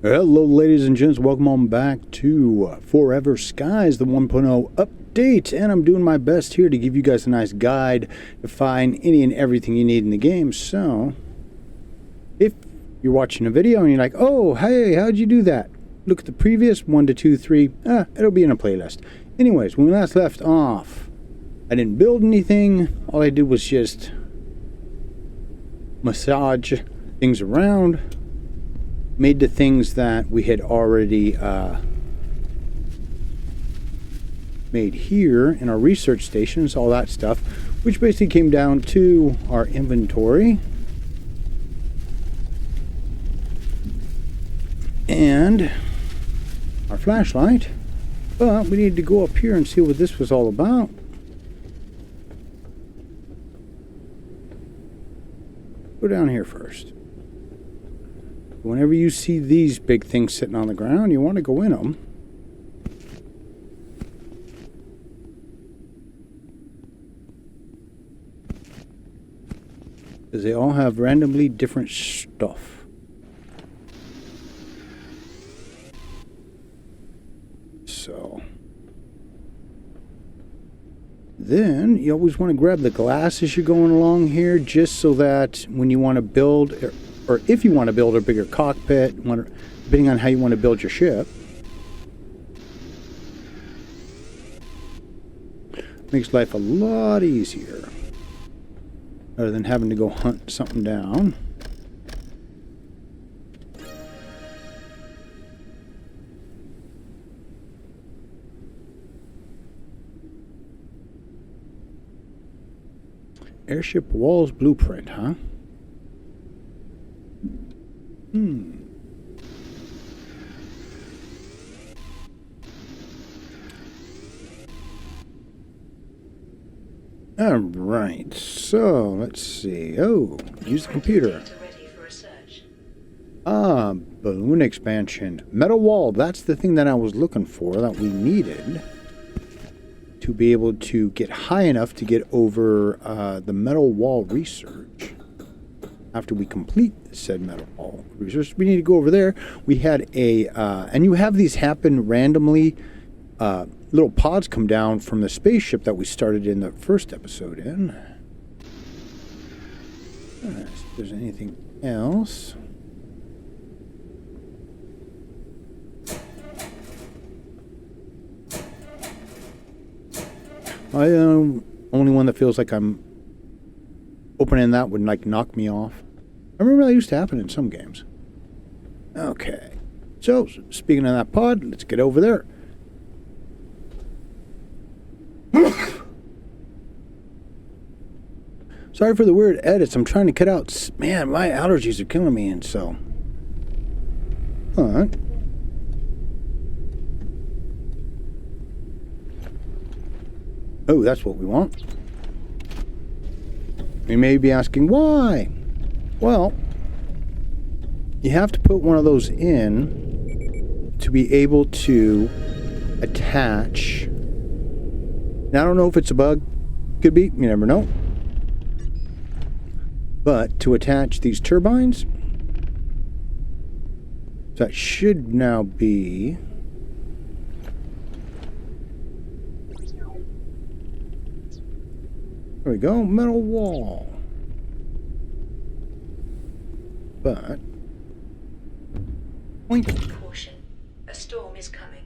Hello ladies and gents, welcome on back to Forever Skies, the 1.0 update, and I'm doing my best here to give you guys a nice guide to find any and everything you need in the game. So, if you're watching a video and you're like, oh, hey, how'd you do that? Look at the previous 1 to 2, 3, it'll be in a playlist. Anyways, when we last left off, I didn't build anything, all I did was just massage things around. Made the things that we had already made here in our research stations, all that stuff, which basically came down to our inventory and our flashlight. But we need to go up here and see what this was all about. Go down here first. Whenever you see these big things sitting on the ground, you want to go in them. Because they all have randomly different stuff. So. Then, you always want to grab the glass as you're going along here, just so that when you want to build, or if you want to build a bigger cockpit, depending on how you want to build your ship, makes life a lot easier rather than having to go hunt something down. Airship walls blueprint, huh? All right, so let's see. Oh, use the computer. Balloon expansion. Metal wall, that's the thing that I was looking for, that we needed to be able to get high enough to get over the metal wall research. After we complete said metal wall research, we need to go over there. We had and you have these happen randomly. Little pods come down from the spaceship that we started in the first episode in. If there's anything else. Only one that feels like I'm opening that would like knock me off. I remember that used to happen in some games. Okay. So, speaking of that pod, let's get over there. Sorry for the weird edits. I'm trying to cut out. Man, my allergies are killing me, and so. Alright. Oh, that's what we want. You may be asking, why? Well, you have to put one of those in to be able to attach. Now, I don't know if it's a bug. Could be. You never know. But to attach these turbines, that should now be. There we go. Metal wall. But. Caution. A storm is coming.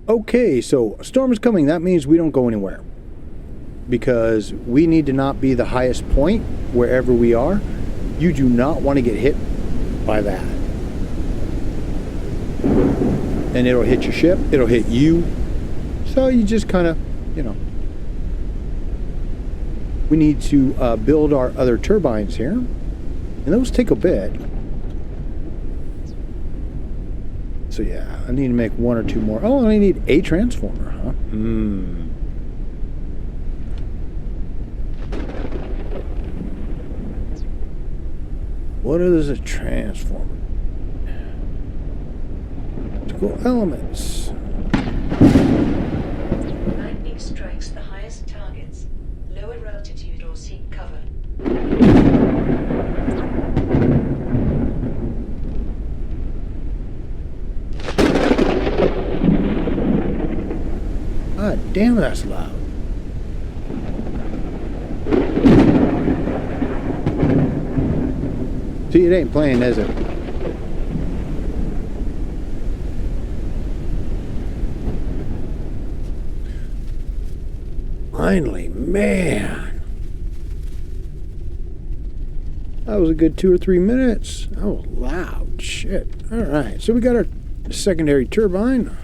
Okay, so a storm is coming. That means we don't go anywhere. Because we need to not be the highest point wherever we are. You do not want to get hit by that. And it'll hit your ship. It'll hit you. So you just kind of, you know. We need to build our other turbines here. And those take a bit. So yeah, I need to make one or two more. Oh, I need a transformer, huh? What is a transformer? Critical elements. Lightning strikes the highest targets. Lower altitude or seek cover. damn, that's loud. See, it ain't playing, is it? Finally, man. That was a good 2 or 3 minutes. That was loud. Shit. All right, so we got our secondary turbine.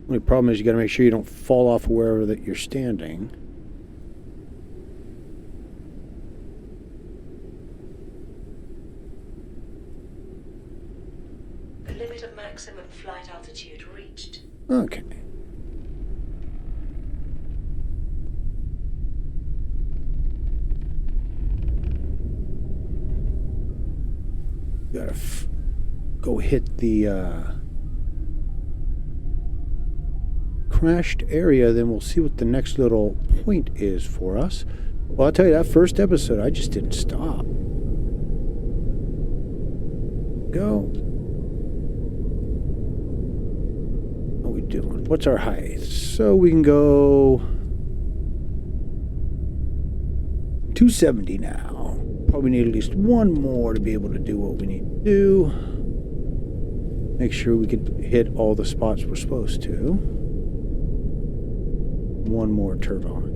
The only problem is you got to make sure you don't fall off wherever that you're standing. The limit of maximum flight altitude reached. Okay. Gotta go hit the crashed area, then we'll see what the next little point is for us. Well, I'll tell you, that first episode, I just didn't stop. Go. What are we doing? What's our height? So we can go 270 now. Probably need at least one more to be able to do what we need to do. Make sure we can hit all the spots we're supposed to. One more turbine.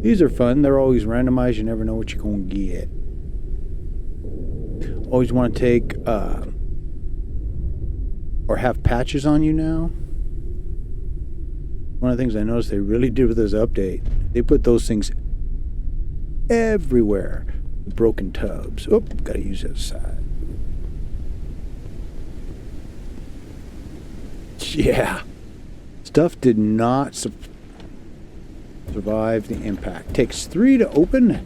These are fun. They're always randomized. You never know what you're going to get. Always want to take or have patches on you now. One of the things I noticed they really did with this update, they put those things everywhere. Broken tubs. Oh, gotta use that side. Yeah. Stuff did not survive the impact. Takes 3 to open, and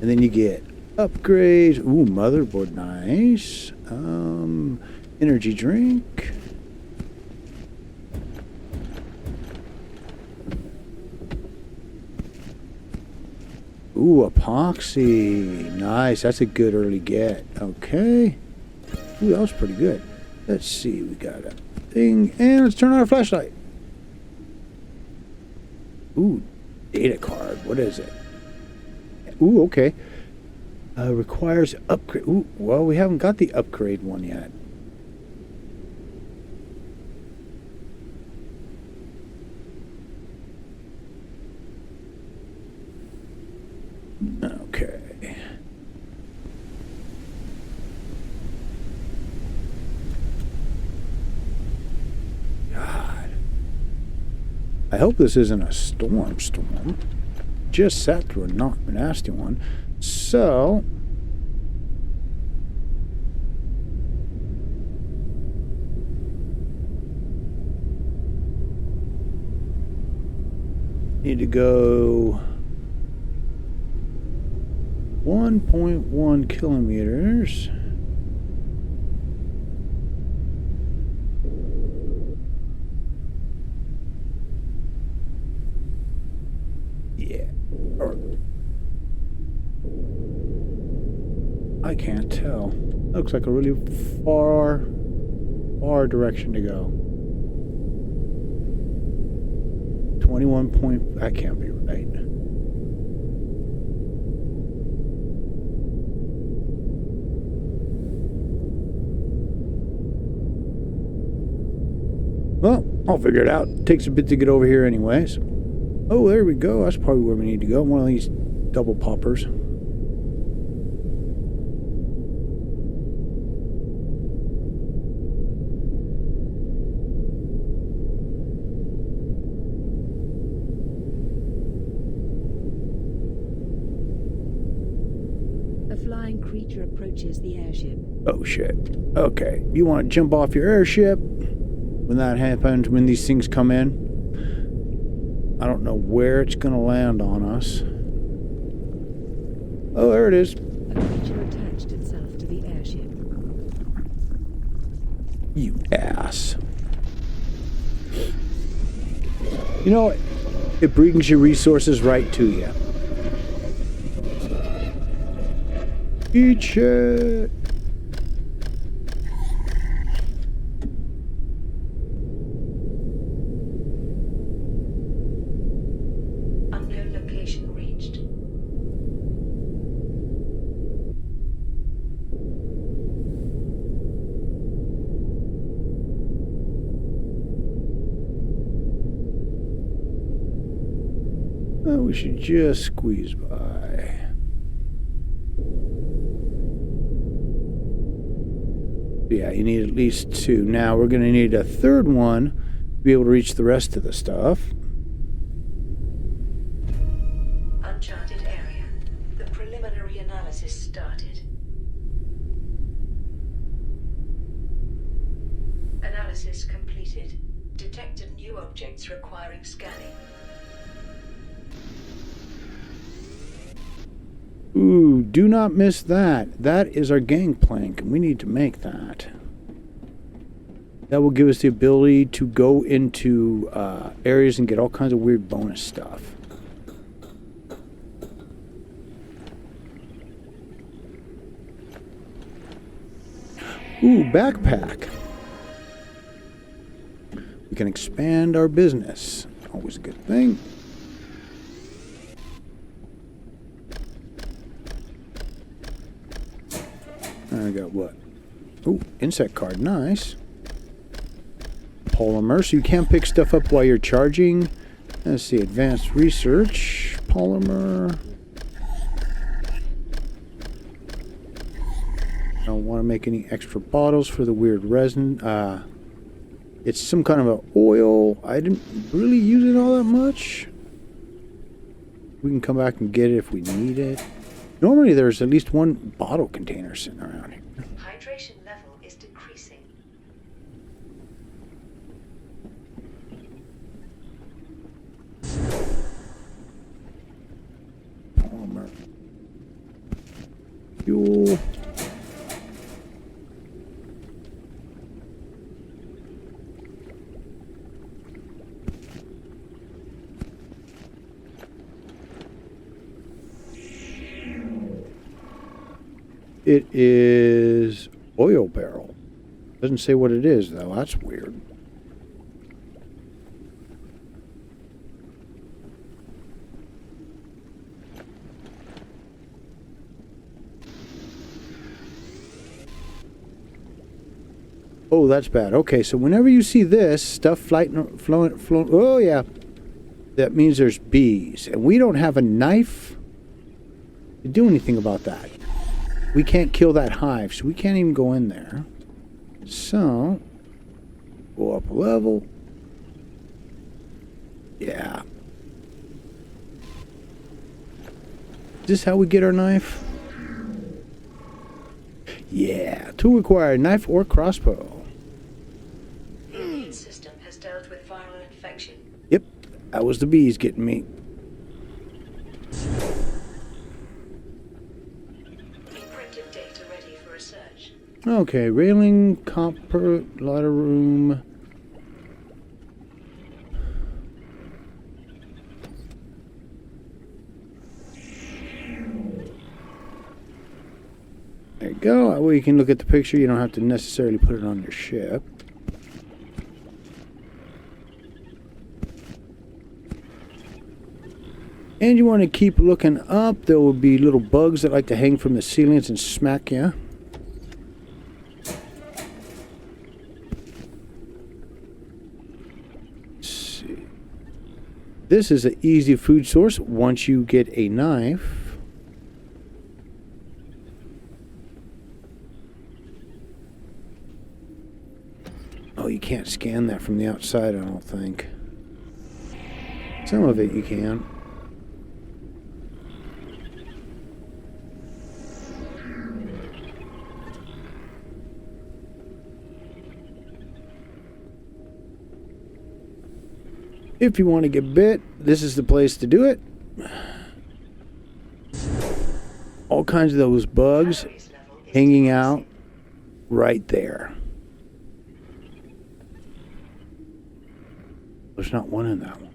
then you get upgrades. Ooh, motherboard, nice. Energy drink. Ooh, epoxy. Nice. That's a good early get. Okay. Ooh, that was pretty good. Let's see. We got a thing. And let's turn on our flashlight. Ooh, data card. What is it? Ooh, okay. Requires upgrade. Ooh, well, we haven't got the upgrade one yet. Okay. God. I hope this isn't a storm. Just sat through a nasty one. So need to go 1.1 kilometers. Yeah. I can't tell. Looks like a really far direction to go. 21 point. That can't be right. Well, I'll figure it out. Takes a bit to get over here anyways. Oh, there we go. That's probably where we need to go. One of these double poppers. A flying creature approaches the airship. Oh shit. Okay. You want to jump off your airship? When that happens, when these things come in, I don't know where it's going to land on us. Oh, there it is. A creature attached itself to the airship. You ass. You know, it brings your resources right to you. Eat shit. Unknown location reached. Oh, we should just squeeze by. Yeah, you need at least 2. Now we're going to need a third one to be able to reach the rest of the stuff. Uncharted area. The preliminary analysis started. Analysis completed. Detected new objects requiring scanning. Ooh, do not miss that. That is our gangplank, and we need to make that. That will give us the ability to go into areas and get all kinds of weird bonus stuff. Ooh, backpack. We can expand our business. Always a good thing. I got what? Ooh, insect card. Nice. Polymer, so you can't pick stuff up while you're charging. Let's see, advanced research. Polymer. I don't want to make any extra bottles for the weird resin. It's some kind of an oil. I didn't really use it all that much. We can come back and get it if we need it. Normally there's at least one bottle container sitting around here. Hydration level is decreasing. Polymer. Fuel. It is oil barrel. Doesn't say what it is, though. That's weird. Oh, that's bad. Okay, so whenever you see this stuff floating, oh yeah, that means there's bees, and we don't have a knife to do anything about that. We can't kill that hive, so we can't even go in there. So, go up a level. Yeah. Is this how we get our knife? Yeah. Tool required, knife or crossbow. The immune system has dealt with viral infection. Yep. That was the bees getting me. Okay, railing, copper, ladder room. There you go. That way you can look at the picture. You don't have to necessarily put it on your ship. And you want to keep looking up. There will be little bugs that like to hang from the ceilings and smack you. This is an easy food source once you get a knife. Oh, you can't scan that from the outside, I don't think. Some of it you can. If you want to get bit, this is the place to do it. All kinds of those bugs hanging out right there. There's not one in that one.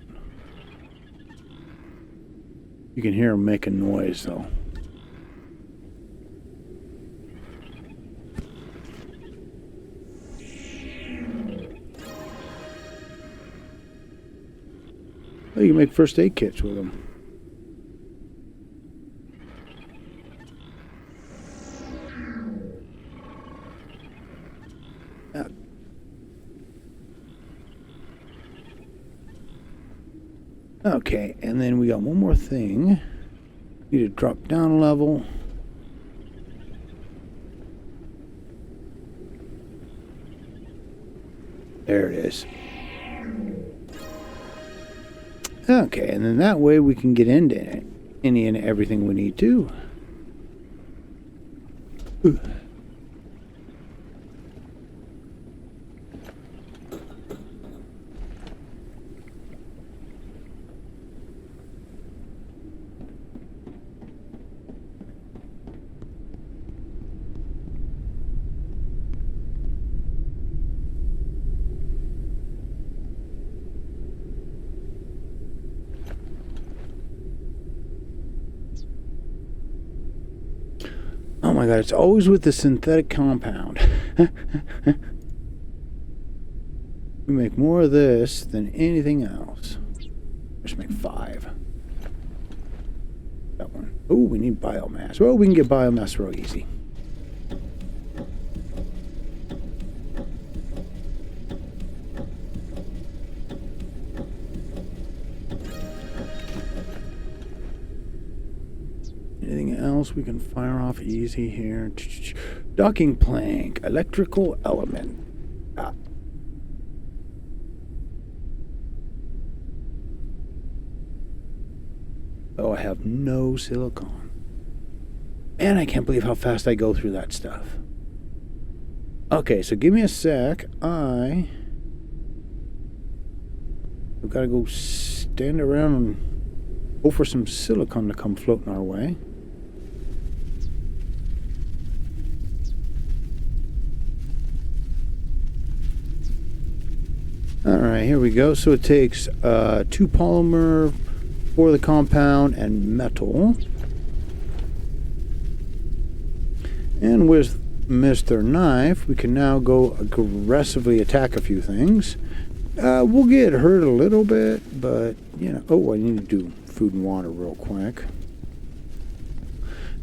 You can hear them making noise, though. Oh, you can make first aid kits with them. Okay, and then we got one more thing. Need to drop down a level. There it is. Okay, and then that way we can get into any and everything we need to. Ooh. Oh my god, it's always with the synthetic compound. We make more of this than anything else. Let's make 5. That one. Oh, we need biomass. Well, we can get biomass real easy. Anything else we can fire off easy here? Docking plank, electrical element. Ah. Oh, I have no silicon. And I can't believe how fast I go through that stuff. Okay, so give me a sec. I've got to go stand around and hope for some silicon to come floating our way. Alright, here we go. So it takes 2 polymer for the compound and metal. And with Mr. Knife, we can now go aggressively attack a few things. We'll get hurt a little bit, but, you know... Oh, I need to do food and water real quick.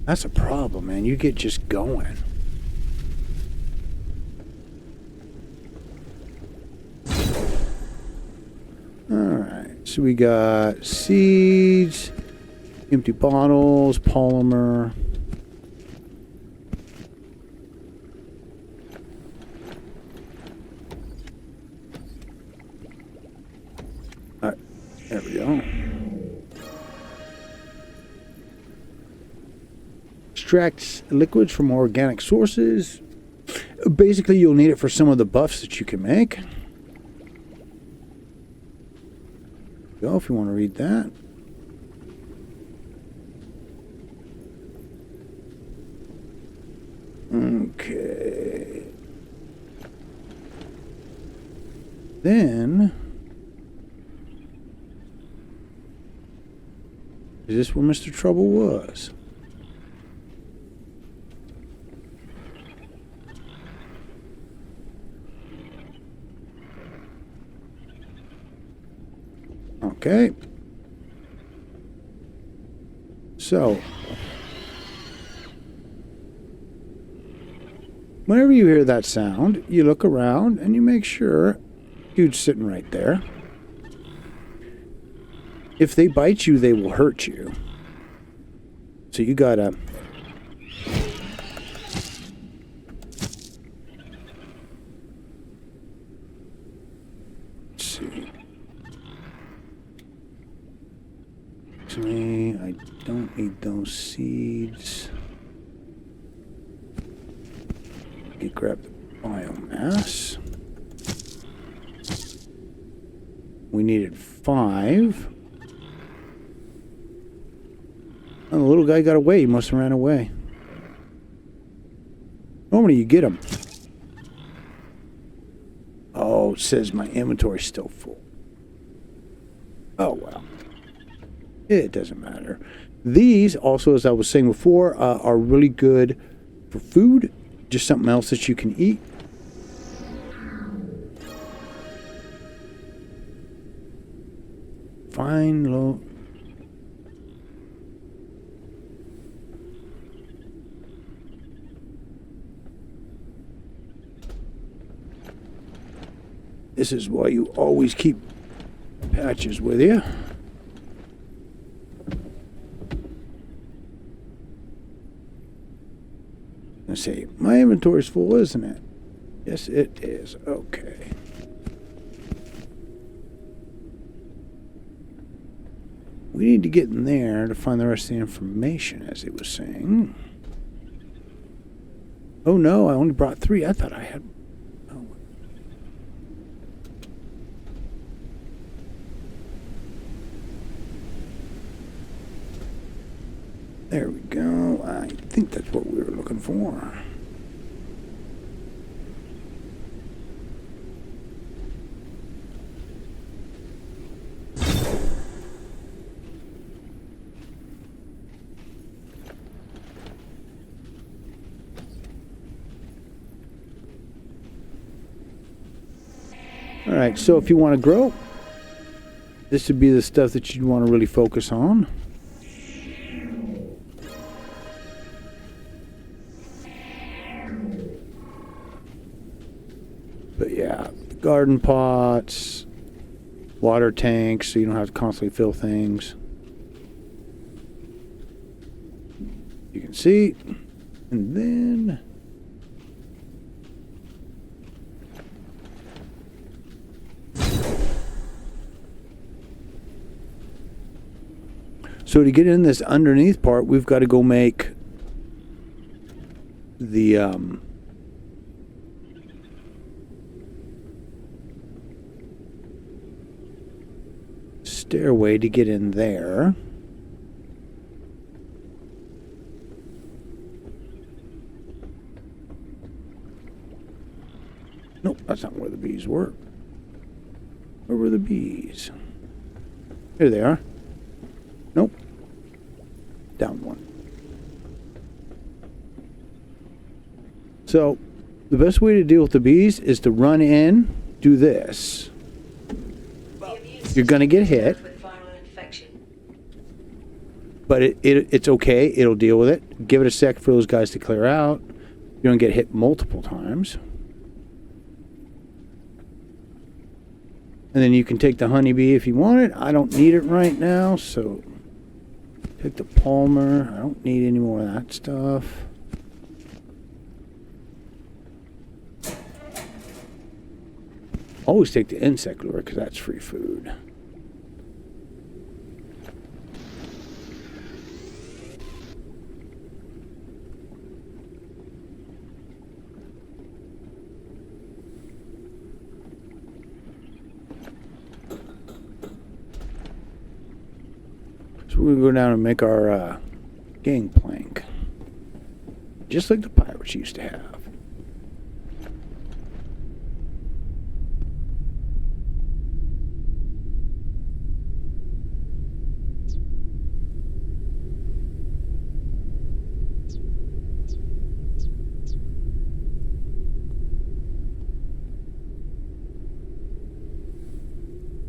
That's a problem, man. You get just going. Alright, so we got seeds, empty bottles, polymer. Alright, there we go. Extracts liquids from organic sources. Basically, you'll need it for some of the buffs that you can make. Go if you want to read that. Okay. Then is this where Mr. Trouble was? Okay. So, whenever you hear that sound, you look around and you make sure dude's sitting right there. If they bite you, they will hurt you. So you gotta... Let's see. Actually, I don't need those seeds. You grab the biomass. We needed 5. Oh, the little guy got away. He must have ran away. Normally you get him. Oh, it says my inventory's still full. Oh, well. It doesn't matter. These, also, as I was saying before, are really good for food. Just something else that you can eat. Fine, low. This is why you always keep patches with you. Let's see. My inventory's full, isn't it? Yes, it is. Okay. We need to get in there to find the rest of the information, as it was saying. Oh no, I only brought 3. I thought I had... Oh. There we go. I think that's what we were looking for. Alright, so if you want to grow, this would be the stuff that you'd want to really focus on. But yeah, garden pots, water tanks, so you don't have to constantly fill things. You can see, and then... So to get in this underneath part, we've got to go make the stairway to get in there. Nope, that's not where the bees were. Where were the bees? Here they are. Nope. Down one. So, the best way to deal with the bees is to run in, do this. You're going to get hit. But it's okay. It'll deal with it. Give it a sec for those guys to clear out. You don't get hit multiple times. And then you can take the honeybee if you want it. I don't need it right now, so... Take the Palmer. I don't need any more of that stuff. Always take the insect lure because that's free food. So we're going to go down and make our gangplank. Just like the pirates used to have.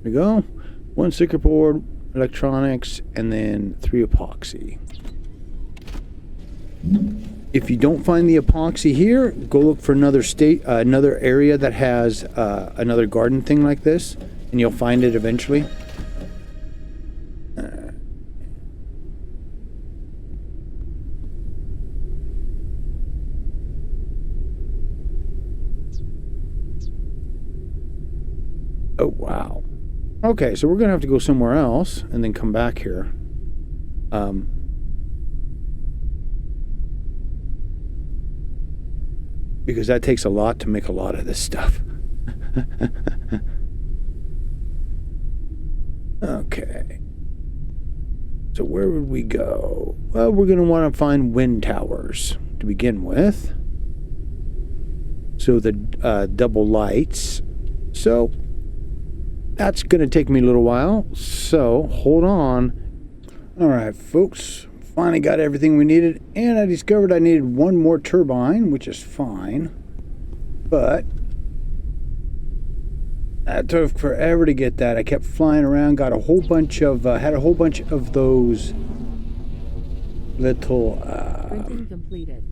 There we go. 1 circuit board, electronics, and then 3 epoxy. If you don't find the epoxy here, go look for another area that has another garden thing like this, and you'll find it eventually. Oh, wow. Okay, so we're going to have to go somewhere else and then come back here. Because that takes a lot to make a lot of this stuff. Okay. So where would we go? Well, we're going to want to find wind towers to begin with. So the double lights. So That's going to take me a little while, so hold on. All right, folks, finally got everything we needed, and I discovered I needed one more turbine, which is fine, but that took forever to get that. I kept flying around, got a whole bunch of, had a whole bunch of those little, Printing completed.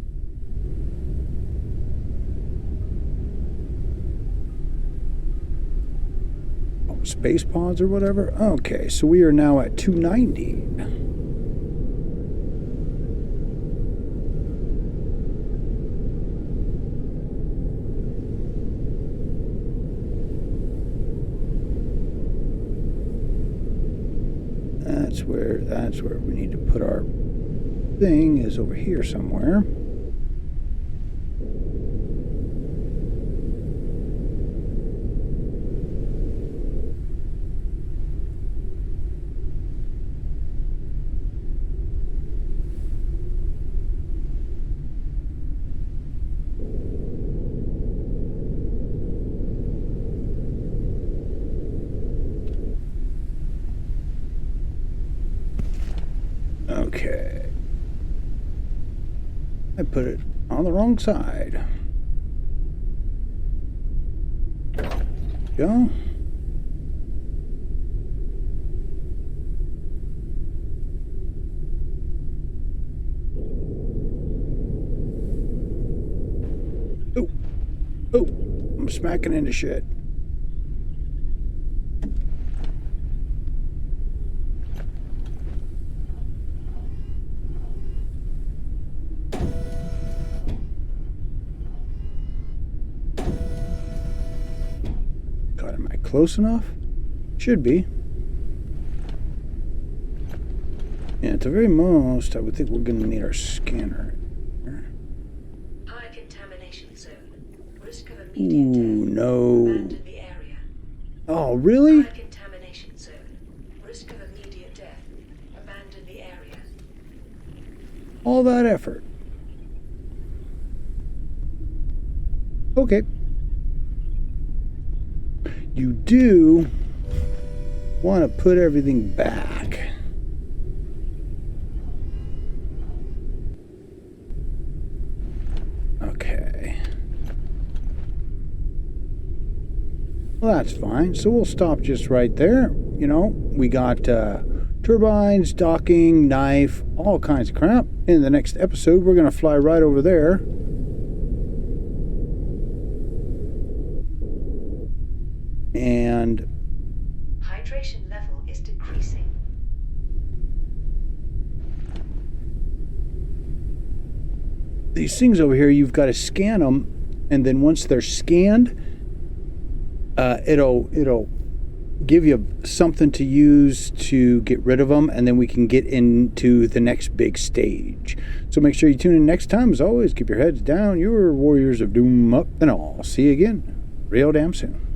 space pods or whatever. Okay, so we are now at 290. That's where we need to put our thing, is over here somewhere. Okay. I put it on the wrong side. Go. Oh. Oh. I'm smacking into shit. Close enough? Should be. Yeah, at the very most, I would think we're going to need our scanner. High contamination zone. Risk of Ooh, immediate death. no. Abandon the area. Oh, really? High contamination zone. Risk of immediate death. Abandon the area. All that effort. Okay. You do want to put everything back. Okay. Well, that's fine. So we'll stop just right there. You know, we got turbines, docking, knife, all kinds of crap. In the next episode, we're going to fly right over there. And hydration level is decreasing. these things over here, you've got to scan them, and then once they're scanned, it'll give you something to use to get rid of them, and then we can get into the next big stage. So make sure you tune in next time. As always, keep your heads down. You're warriors of doom up, and I'll see you again real damn soon.